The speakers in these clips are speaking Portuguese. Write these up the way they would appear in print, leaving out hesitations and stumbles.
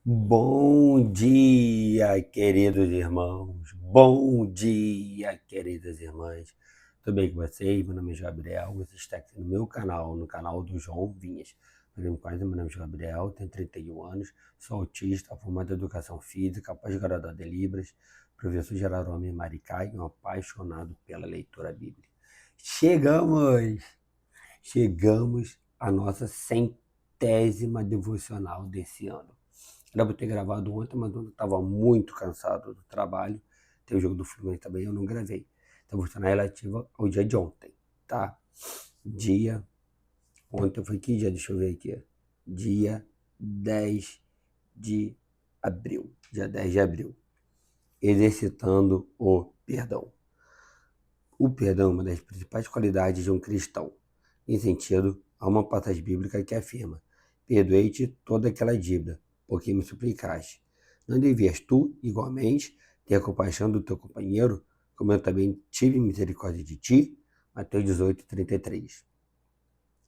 Bom dia, queridos irmãos. Bom dia, queridas irmãs. Tudo bem com vocês? Meu nome é Gabriel. Você está aqui no meu canal, no canal do João Vinhas. Meu nome é Gabriel, tenho 31 anos, sou autista, formado em educação física, pós-graduado em Libras, professor Jerônimo Maricá e um apaixonado pela leitura bíblica. Chegamos à nossa centésima devocional desse ano. Era para ter gravado ontem, mas eu estava muito cansado do trabalho. Tem o jogo do Fluminense também, eu não gravei. Então vou estar relativa ao dia de ontem, tá? Dia. Ontem foi que dia? Deixa eu ver aqui. Dia 10 de abril. Dia 10 de abril. Exercitando o perdão. O perdão é uma das principais qualidades de um cristão, em sentido a uma passagem bíblica que afirma: perdoei-te toda aquela dívida, porque me suplicaste. Não devias tu, igualmente, ter compaixão do teu companheiro, como eu também tive misericórdia de ti? Mateus 18:33.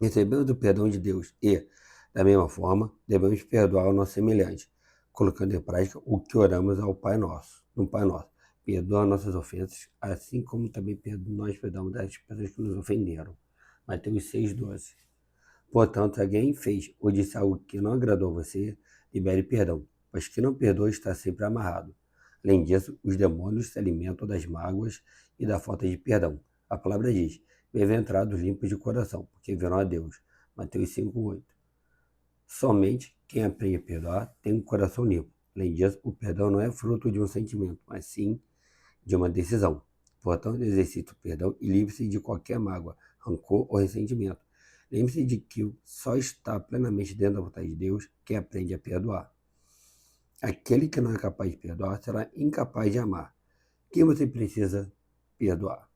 Recebemos o perdão de Deus e, da mesma forma, devemos perdoar o nosso semelhante, colocando em prática o que oramos ao Pai Nosso, no Pai Nosso. Perdoa nossas ofensas, assim como também nós perdoamos as pessoas que nos ofenderam. Mateus 6:12. Portanto, se alguém fez ou disse algo que não agradou a você, libere perdão, pois quem não perdoa está sempre amarrado. Além disso, os demônios se alimentam das mágoas e da falta de perdão. A palavra diz: bem-aventurados limpos de coração, porque verão a Deus. Mateus 5:8. Somente quem aprende a perdoar tem um coração limpo. Além disso, o perdão não é fruto de um sentimento, mas sim de uma decisão. Portanto, exercite o perdão e livre-se de qualquer mágoa, rancor ou ressentimento. Lembre-se de que só está plenamente dentro da vontade de Deus quem aprende a perdoar. Aquele que não é capaz de perdoar será incapaz de amar. Quem você precisa perdoar?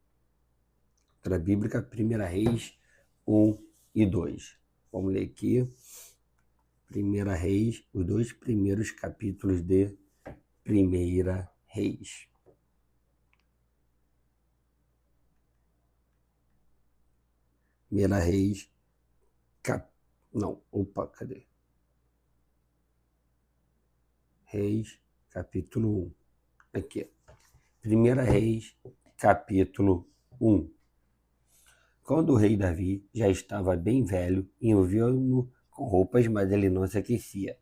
Para a Bíblica, 1 Reis 1 e 2. Vamos ler aqui. 1 Reis, os dois primeiros capítulos de 1 Reis. 1 Reis, cadê? Reis, capítulo 1. Aqui. 1 Reis, capítulo 1. Quando o rei Davi já estava bem velho, envolveu-no com roupas, mas ele não se aquecia.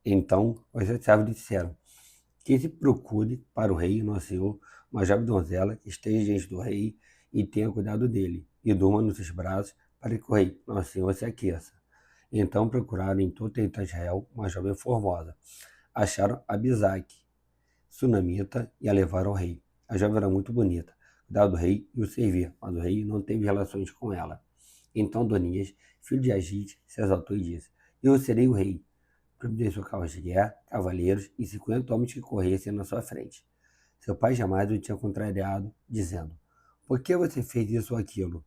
Então os seus servos disseram: que se procure para o rei, nosso senhor, uma jovem donzela que esteja diante do rei e tenha cuidado dele, e durma nos seus braços, para que o rei, nosso senhor, se aqueça. Então procuraram em todo o território de Israel uma jovem formosa. Acharam Abisaque, sunamita, e a levaram ao rei. A jovem era muito bonita, cuidava do rei e o servia, mas o rei não teve relações com ela. Então Adonias, filho de Agite, se exaltou e disse: eu serei o rei. Providenciou carros de guerra, cavaleiros e 50 homens que corressem na sua frente. Seu pai jamais o tinha contrariado, dizendo: por que você fez isso ou aquilo?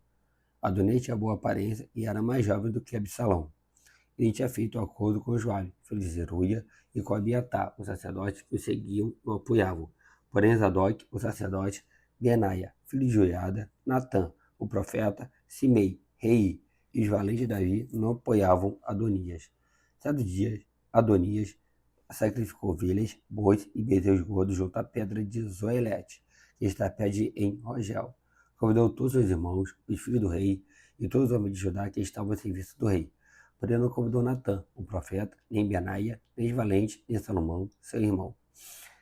Adonias tinha boa aparência e era mais jovem do que Absalão. Ele tinha feito um acordo com Joabe, filho de Zeruia, e com Abiatar, os sacerdotes que o seguiam e o apoiavam. Porém, Zadok, o sacerdote, Benaia, filho de Joiada, Natã, o profeta, Simei, rei, e os valentes de Davi não apoiavam Adonias. Certo dia, Adonias sacrificou ovelhas, bois e bezerros gordos junto à pedra de Zoelete, que está perto de Rogel. Convidou todos os irmãos, os filhos do rei, e todos os homens de Judá que estavam a serviço do rei. Porém, não convidou Natã, o profeta, nem Benaia, nem os valentes, nem Salomão, seu irmão.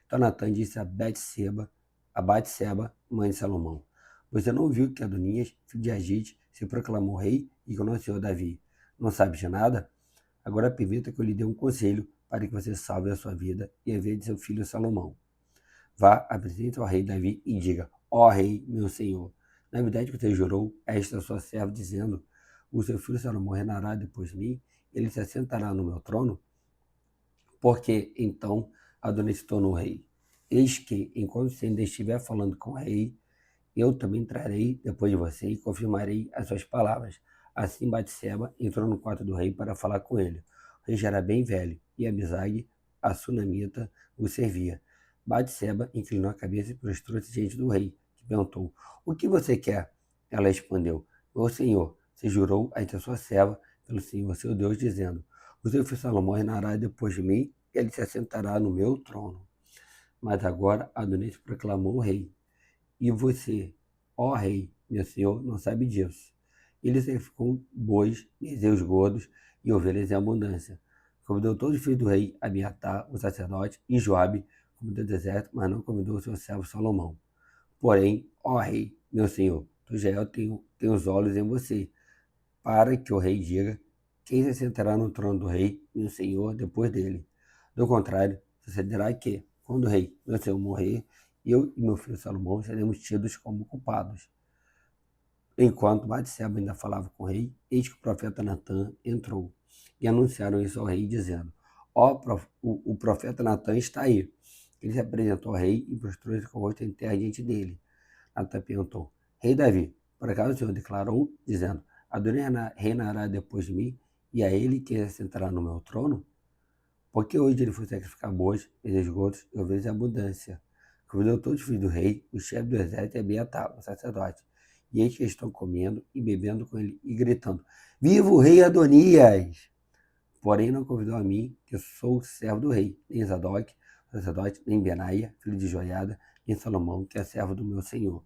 Então Natã disse a Batseba, mãe de Salomão: você não viu que Adonias, filho de Agite, se proclamou rei e que o nosso senhor Davi não sabe de nada? Agora permita que eu lhe dê um conselho para que você salve a sua vida e a vida de seu filho Salomão. Vá, apresente ao rei Davi e diga: ó rei, meu senhor, na verdade você jurou a esta sua serva, dizendo: o seu filho Salomão reinará depois de mim, ele se assentará no meu trono? Porque então Adonias se tornou rei. Eis que, enquanto você ainda estiver falando com o rei, eu também trarei depois de você e confirmarei as suas palavras. Assim Batseba entrou no quarto do rei para falar com ele. O rei já era bem velho, e Abisag, a sunamita, o servia. Batseba inclinou a cabeça e prostrou-se diante do rei, que perguntou: o que você quer? Ela respondeu: meu senhor, você jurou a esta sua serva pelo Senhor seu Deus, dizendo: o seu filho Salomão reinará depois de mim. ele se assentará no meu trono. Mas agora Adonias proclamou o rei. E você, ó rei, meu senhor, não sabe disso. Ele sacrificou bois, bezerros gordos e ovelhas em abundância. Convidou todos os filhos do rei, Abiatar, o sacerdote, e Joabe, como do deserto, mas não convidou o seu servo Salomão. Porém, ó rei, meu senhor, tu Israel tem os olhos em você, para que o rei diga quem se sentará no trono do rei, meu senhor, depois dele. Do contrário, sucederá que, quando o rei, meu senhor, morrer, eu e meu filho Salomão seremos tidos como culpados. Enquanto Batseba ainda falava com o rei, eis que o profeta Natã entrou. E anunciaram isso ao rei, dizendo: o profeta Natã está aí. Ele se apresentou ao rei e prostrou-se com o rosto em terra diante dele. Natã perguntou: Rei Davi, por acaso o Senhor declarou, dizendo: Adonai reinará depois de mim, e a ele que se sentará no meu trono? Porque hoje ele foi sacrificar bois, esgotos e ovelhas em abundância. Convidou todos os filhos do rei, o chefe do exército e Abiatar, o sacerdote. E eis que estão comendo e bebendo com ele e gritando: Viva o rei Adonias! Porém não convidou a mim, que sou o servo do rei, nem Zadok, o sacerdote, nem Benaia, filho de Joiada, nem Salomão, que é servo do meu senhor.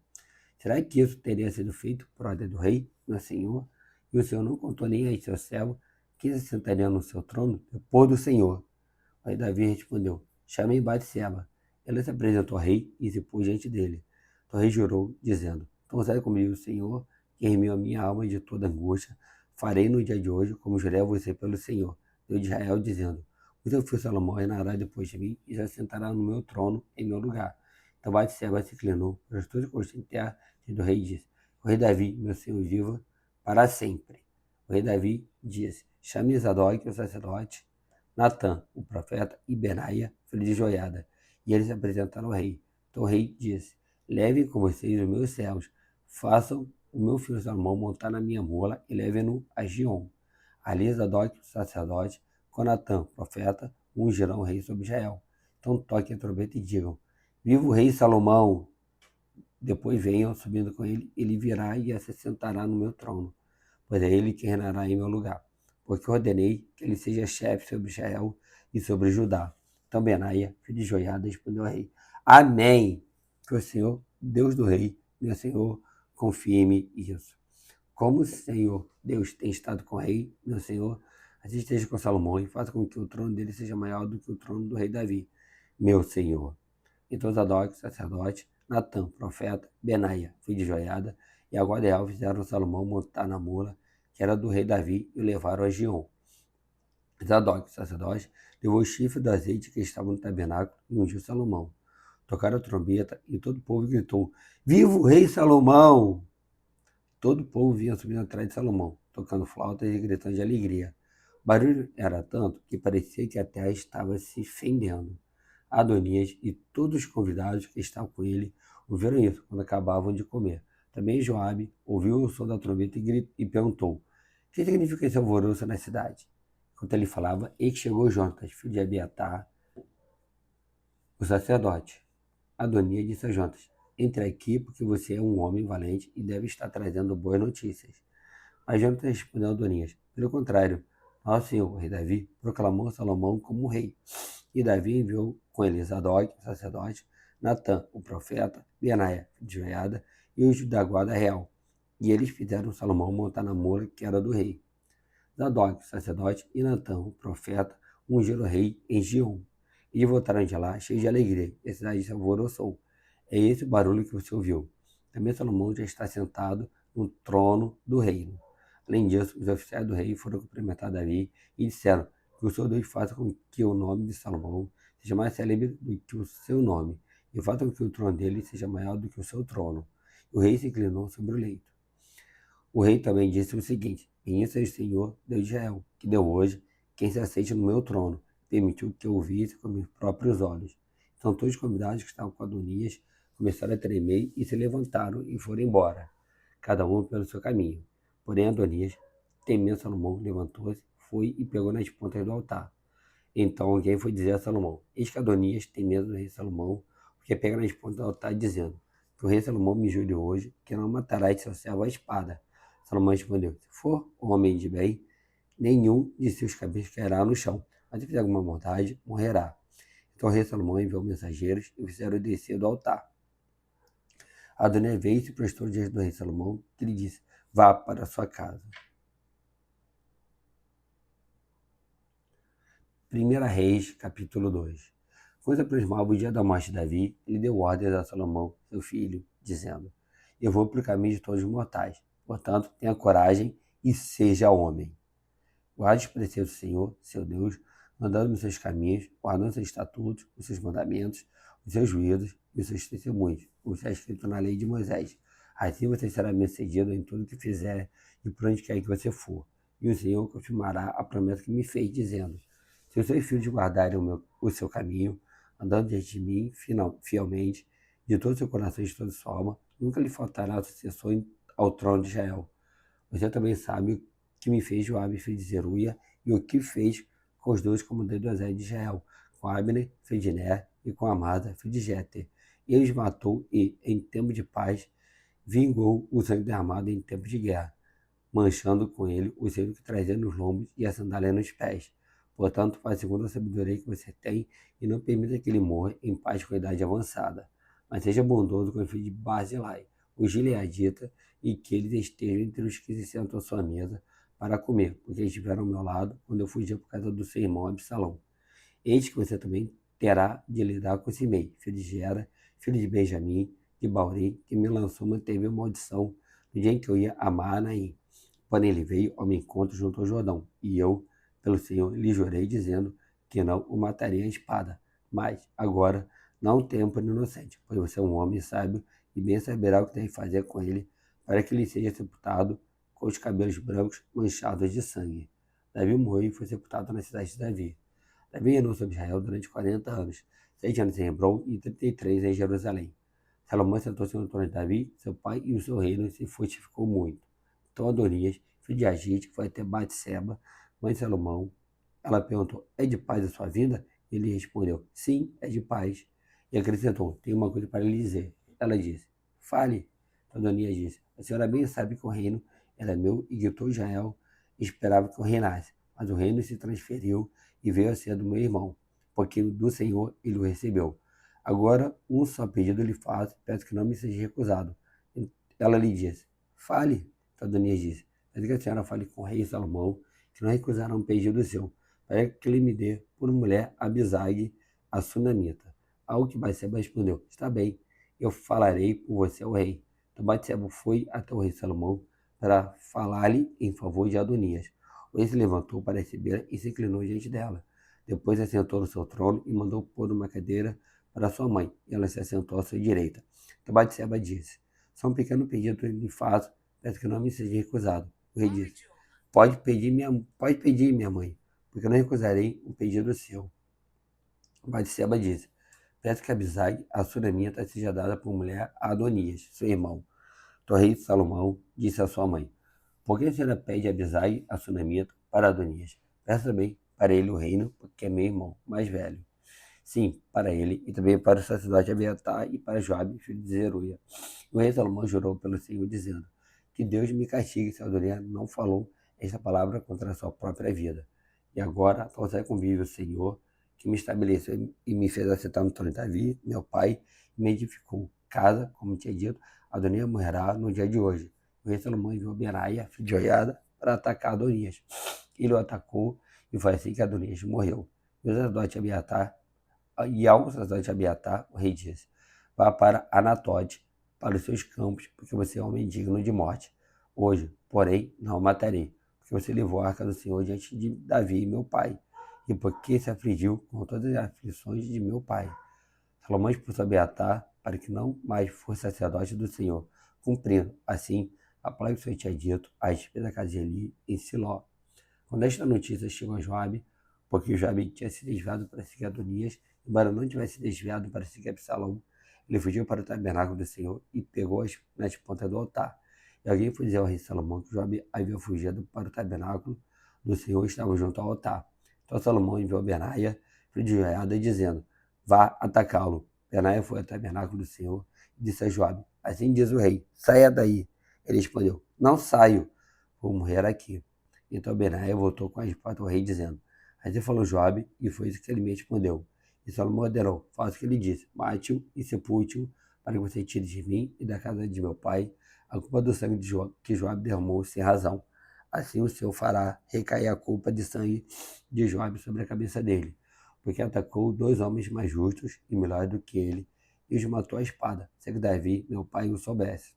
Será que isso teria sido feito por ordem do rei, meu senhor? E o senhor não contou nem a seu servo que se sentaria no seu trono depois do senhor? Aí Davi respondeu: Chamei Batseba. Ela se apresentou ao rei e se pôs diante dele. Então o rei jurou, dizendo: Então sai comigo o Senhor, que remiu a minha alma de toda angústia. Farei no dia de hoje como jurei a você pelo Senhor, Deus de Israel, dizendo: O seu filho Salomão reinará depois de mim e se assentará no meu trono em meu lugar. Então Batseba se inclinou, prostou-se com o rosto em terra, e o rei disse: O rei Davi, meu senhor, viva para sempre. O rei Davi disse: Chame Zadok, o sacerdote, Natã, o profeta, e Benaia, filho de Joiada. E eles se apresentaram ao rei. Então o rei disse: Levem com vocês os meus servos, façam o meu filho Salomão montar na minha mula e levem-no a Gion. Ali Zadok, o sacerdote, com Natã, profeta, ungirão o rei sobre Israel. Então toquem a trombeta e digam: Viva o rei Salomão! Depois venham subindo com ele, ele virá e se sentará no meu trono, pois é ele que reinará em meu lugar, porque ordenei que ele seja chefe sobre Israel e sobre Judá. Então Benaia, filho de Joiada, respondeu ao rei: Amém! Que o Senhor, Deus do rei, meu Senhor, confirme isso. Como o Senhor, Deus, tem estado com o rei, meu Senhor, assim esteja com Salomão e faça com que o trono dele seja maior do que o trono do rei Davi, meu Senhor. Então Zadok, sacerdote, Natã, profeta, Benaia, filho de Joiada, e a guarda real fizeram Salomão montar na mula, que era do rei Davi, e o levaram a Gion. Zadok, sacerdote, levou o chifre do azeite que estava no tabernáculo e ungiu Salomão. Tocaram a trombeta e todo o povo gritou: Viva o rei Salomão! Todo o povo vinha subindo atrás de Salomão, tocando flautas e gritando de alegria. O barulho era tanto que parecia que a terra estava se fendendo. Adonias e todos os convidados que estavam com ele ouviram isso quando acabavam de comer. Também Joabe ouviu o som da trombeta e perguntou: O que significa esse alvoroço na cidade? Enquanto ele falava, eis que chegou Jonatas, filho de Abiatar, o sacerdote. Adonias disse a Jonatas: Entre aqui, porque você é um homem valente e deve estar trazendo boas notícias. Mas Jonatas respondeu a Adonias: Pelo contrário, nosso senhor, o rei Davi, proclamou Salomão como rei. E Davi enviou com ele Zadok, o sacerdote, Natã, o profeta, Benaia, de Joiada, e os da guarda real. E eles fizeram Salomão montar na mula que era do rei. Zadok, o sacerdote, e Natã, o profeta, ungiram o rei em Gion. Eles voltaram de lá, cheios de alegria, e a cidade se alvoroçou. É esse o barulho que você ouviu. Também Salomão já está sentado no trono do reino. Além disso, os oficiais do rei foram cumprimentar Davi e disseram: Que o seu Deus faça com que o nome de Salomão seja mais célebre do que o seu nome, e faça com que o trono dele seja maior do que o seu trono. E o rei se inclinou sobre o leito. O rei também disse o seguinte: Bendito seja o Senhor, Deus de Israel, que deu hoje quem se aceite no meu trono, permitiu que eu o visse com meus próprios olhos. Então todos os convidados que estavam com Adonias começaram a tremer e se levantaram e foram embora, cada um pelo seu caminho. Porém Adonias, temendo Salomão, levantou-se, foi e pegou nas pontas do altar. Então alguém foi dizer a Salomão: Eis que Adonias tem medo do rei Salomão, porque pega nas pontas do altar, dizendo: Que o rei Salomão me jure hoje que não matará de seu servo a espada. Salomão respondeu: Se for homem de bem, nenhum de seus cabelos cairá no chão. mas se fizer alguma maldade, morrerá. Então o rei Salomão enviou mensageiros e fizeram descer do altar. Adonias veio e se prostrou diante do rei Salomão, que lhe disse: vá para a sua casa. 1 Reis, capítulo 2. Quando se aproximava o dia da morte de Davi, ele deu ordens a Salomão, seu filho, dizendo: eu vou pelo caminho de todos os mortais. Portanto, tenha coragem e seja homem. Guarde os preceitos do Senhor, seu Deus, andando nos seus caminhos, guardando os seus estatutos, os seus mandamentos, os seus juízos e os seus testemunhos, como está escrito na lei de Moisés. Assim você será bem-sucedido em tudo que fizer e por onde quer que você for. E o Senhor confirmará a promessa que me fez, dizendo: se os seus filhos guardarem o seu caminho, andando diante de mim fielmente, de todo o seu coração e de toda a sua alma, nunca lhe faltará sucessor ao trono de Israel. Você também sabe o que me fez Joabe, filho de Zeruia, e o que fez com os dois comandantes do exército de Israel, com Abner, filho de Ner, e com Amasa, filho de Jeter. Ele os matou e, em tempo de paz, vingou o sangue derramado em tempo de guerra, manchando com ele o selo que trazia nos lombos e a sandália nos pés. Portanto, faz segundo a sabedoria que você tem e não permita que ele morra em paz com a idade avançada. Mas seja bondoso com o filho de Barzilai, o gileadita, e que eles estejam entre os que se sentam à sua mesa para comer, porque eles estiveram ao meu lado quando eu fugia por causa do seu irmão Absalão. Eis que você também terá de lidar com Simei, filho de Gera, filho de Benjamim, de Bauri, que me lançou uma terrível maldição no dia em que eu ia a Maanaim. Quando ele veio ao meu encontro junto ao Jordão, e eu, pelo Senhor, lhe jurei, dizendo que não o mataria à espada. Mas, agora, não tenha por inocente, pois você é um homem sábio e bem saberá o que tem que fazer com ele, para que ele seja sepultado com os cabelos brancos manchados de sangue. Davi morreu e foi sepultado na cidade de Davi. Davi reinou sobre Israel durante 40 anos, 6 anos em Hebron e 33 em Jerusalém. Salomão sentou-se no trono de Davi, seu pai, e o seu reino se fortificou muito. Então Adonias, filho de Agite, foi até Batseba, mãe de Salomão. Ela perguntou: é de paz a sua vinda? Ele respondeu: sim, é de paz. E acrescentou: tenho uma coisa para lhe dizer. Ela disse: fale. Então Adonias disse: a senhora bem sabe que o reino era meu e que todo Israel esperava que eu reinasse. Mas o reino se transferiu e veio a ser do meu irmão, porque do Senhor ele o recebeu. Agora, um só pedido lhe faço, peço que não me seja recusado. Ela lhe disse: fale. Então Adonias disse: peço que a senhora fale com o rei Salomão, que não recusará um pedido seu, para que ele me dê por mulher Abisag, a sunamita. Ao que Batseba respondeu: está bem, eu falarei por você ao rei. Então Batseba foi até o rei Salomão para falar-lhe em favor de Adonias. O rei se levantou para receber e se inclinou diante dela. Depois assentou no seu trono e mandou pôr uma cadeira para sua mãe, e ela se assentou à sua direita. Então Batseba disse: só um pequeno pedido que lhe faço, peço que não me seja recusado. O rei disse: pode pedir, minha mãe, porque eu não recusarei um pedido seu. Batseba disse: peço que Abisag, a sunamita, seja dada por mulher a Adonias, seu irmão. Então o rei Salomão disse à sua mãe: por que a senhora pede Abisai, a sunamita, para Adonias? Peça também para ele o reino, porque é meu irmão mais velho. Sim, para ele, e também para o sacerdote Abiatar e para Joabe, filho de Zeruia. O rei Salomão jurou pelo Senhor, dizendo: que Deus me castigue se Adonias não falou esta palavra contra a sua própria vida. E agora, trouxe convívio o Senhor, que me estabeleceu e me fez assentar no trono de Davi, meu pai, e me edificou casa, como tinha dito, Adonias morrerá no dia de hoje. O rei Salomão enviou Benaia, filho de Joiada, para atacar Adonias. Ele o atacou e foi assim que Adonias morreu. E o sacerdote Abiatar, o rei disse: vá para Anatote, para os seus campos, porque você é homem digno de morte. Hoje, porém, não o matarei, porque você levou a arca do Senhor diante de Davi, meu pai, e porque se afligiu com todas as aflições de meu pai. Salomão expulsou Abiatar para que não mais fosse sacerdote do Senhor, cumprindo, assim, a palavra que o Senhor tinha dito a respeito da casa de Eli em Siló. Quando esta notícia chegou a Joabe, porque Joabe tinha se desviado para seguir Adonias, embora não tivesse desviado para seguir Absalão, ele fugiu para o tabernáculo do Senhor e pegou nas pontas do altar. E alguém foi dizer ao rei Salomão que Joabe havia fugido para o tabernáculo do Senhor e estava junto ao altar. Então Salomão enviou Benaia, filho de Joiada, dizendo: vá atacá-lo. Benaia foi ao tabernáculo do Senhor e disse a Joabe: assim diz o rei, saia daí. Ele respondeu: não saio, vou morrer aqui. Então Benaia voltou com a espada ao rei, dizendo: Assim falou Joabe, e foi isso que ele me respondeu. E Salomão ordenou: faça o que ele disse, mate-o e sepulte-o, para que você tire de mim e da casa de meu pai a culpa do sangue que Joabe derramou sem razão. Assim o Senhor fará recair a culpa de sangue de Joabe sobre a cabeça dele, porque atacou 2 homens mais justos e melhores do que ele, e os matou à espada, sem que Davi, meu pai, o soubesse.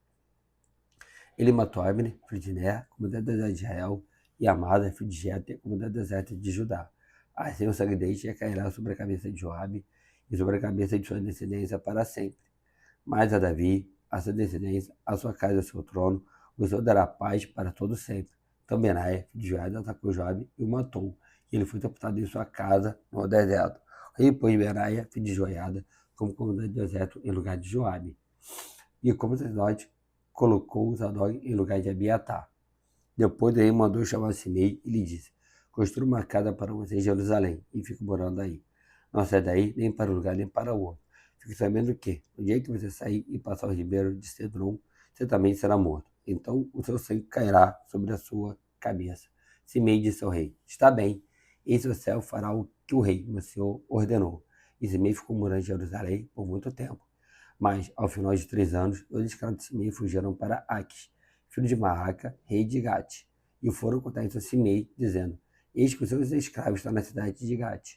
Ele matou Abner, filho de Ner, comandante do exército de Israel, e Amasa, filho de Jeter, comandante do exército de Judá. Assim o sangue deles recairá sobre a cabeça de Joabe e sobre a cabeça de sua descendência para sempre. Mas a Davi, a sua descendência, a sua casa e o seu trono, o Senhor dará paz para todo sempre. Então Benaia, filho de Joiada, atacou Joabe e o matou, e ele foi sepultado em sua casa no deserto. O rei pôs Benaia, filho de Joiada, como comandante do exército em lugar de Joabe. E como sacerdote, colocou Zadok em lugar de Abiatar. Depois o rei mandou chamar Simei e lhe disse: construa uma casa para você em Jerusalém e fique morando aí. Não sai daí nem para um lugar nem para o outro. Fique sabendo que, no dia que você sair e passar o ribeiro de Cedron, você também será morto. Então o seu sangue cairá sobre a sua cabeça. Simei disse ao rei: está bem, esse o céu fará o que o rei, meu senhor, ordenou. E Simei ficou morando em Jerusalém por muito tempo. Mas, ao final de 3 anos, os escravos de Simei fugiram para Aques, filho de Maaca, rei de Gate, e foram contar isso a Simei, dizendo: eis que os seus escravos estão na cidade de Gate.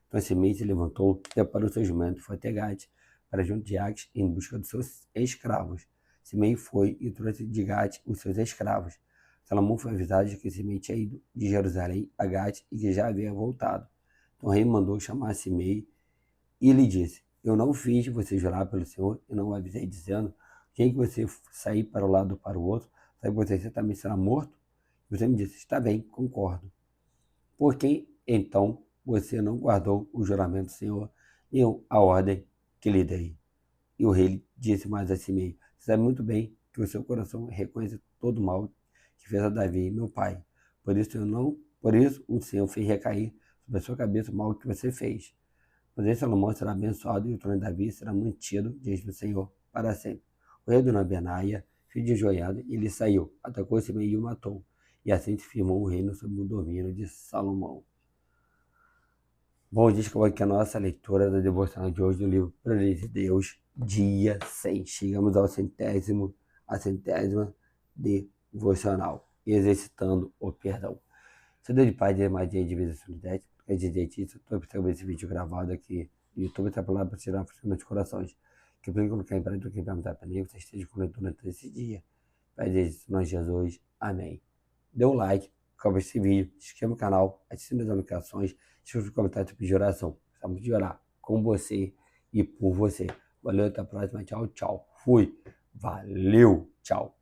Então Simei se levantou, preparou seu jumento e foi até Gate, para junto de Aques, em busca dos seus escravos. Simei foi e trouxe de Gate os seus escravos. Salomão foi avisado de que Simei tinha ido de Jerusalém a Gate e que já havia voltado. Então o rei mandou chamar Simei e lhe disse: eu não fiz você jurar pelo Senhor, e não o avisei, dizendo: quem que você sair para um lado ou para o outro, sabe você também será morto? E você me disse: está bem, concordo. Por que então você não guardou o juramento do Senhor e a ordem que lhe dei? E o rei disse mais assim meio: você sabe muito bem que o seu coração reconhece todo o mal que fez a Davi, meu pai. Por isso o Senhor fez recair sobre a sua cabeça o mal que você fez. Mas esse Salomão será abençoado e o trono de Davi será mantido diante do Senhor para sempre. O rei do Benaia, filho de Joiada, ele saiu, atacou Simei e o matou. E assim se firmou o reino sob o domínio de Salomão. Bom, diz que aqui a nossa leitura da devocional de hoje do livro Prioridade de Deus, dia 100. Chegamos a centésima devocional, exercitando o perdão. Se Deus de Pai, de mais dia de vida solidez, é de dietista, estou observando esse vídeo gravado aqui no YouTube, está para tirar a dos corações. Que por colocar em prática, quem perguntar para mim, você esteja comigo durante esse dia. Pai de nós, Jesus. Amém. Dê um like, compartilhe esse vídeo, se inscreva no canal, ative as notificações, deixe os comentários de oração. Precisamos de orar com você e por você. Valeu, até a próxima. Tchau, tchau. Fui. Valeu. Tchau.